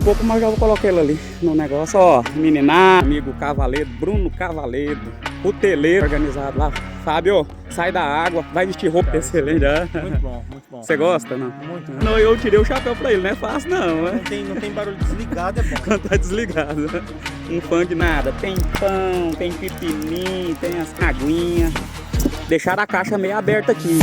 pouco, mas já vou colocar ele ali no negócio. Ó, meniná, amigo Cavaleiro, Bruno Cavaleiro, Ruteleiro organizado lá. Fábio, sai da água, vai vestir roupa excelente. Muito bom, muito bom. Você gosta, não? Muito. Não, eu tirei o chapéu pra ele, não é fácil não, né? Não tem barulho desligado, é bom. Quando tá desligado. Um fã de nada. Tem pão, tem pipinim, tem as aguinhas. Deixaram a caixa meio aberta aqui.